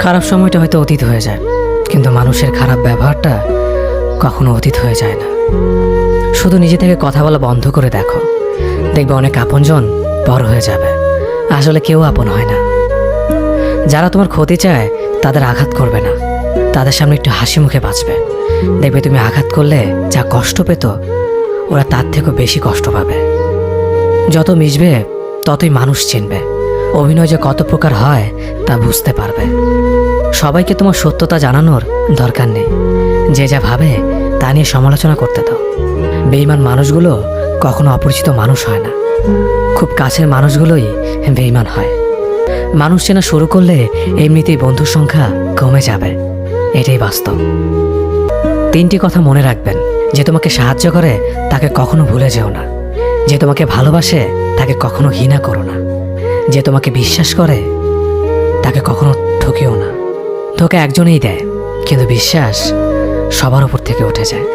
খারাপ সময়টা হয়তো অতীত হয়ে যায়, কিন্তু মানুষের খারাপ ব্যবহারটা কখনো অতীত হয়ে যায় না। শুধু নিজে থেকে কথা বলা বন্ধ করে দেখো, দেখবে অনেক আপনজন বড় হয়ে যাবে। আসলে কেউ আপন হয় না। যারা তোমার ক্ষতি চায় তাদের আঘাত করবে না, তাদের সামনে একটু হাসি মুখে বাঁচবে। দেখবে তুমি আঘাত করলে যা কষ্ট পেত, ওরা তার থেকেও বেশি কষ্ট পাবে। যত মিশবে ততই মানুষ চিনবে, অভিনয় যে কত প্রকার হয় তা বুঝতে পারবে। সবাইকে তোমার সত্যতা জানানোর দরকার নেই, যে যা ভাবে তা নিয়ে সমালোচনা করতে দাও। বেঈমান মানুষগুলো কখনো অপরিচিত মানুষ হয় না, খুব কাছের মানুষগুলোই বেঈমান হয়। মানুষ চেনা শুরু করলে এমনিতেই বন্ধুর সংখ্যা কমে যাবে, এটাই বাস্তব। 3টি কথা মনে রাখবেন: যে তোমাকে সাহায্য করে তাকে কখনো ভুলে যেও না, যে তোমাকে ভালোবাসে তাকে কখনো ঘৃণা করো না, যে তোমাকে বিশ্বাস করে তাকে কখনো ঠকিও না। ধোঁকা একজনেই দেয়, কিন্তু বিশ্বাস সবার উপর থেকে উঠে যায়।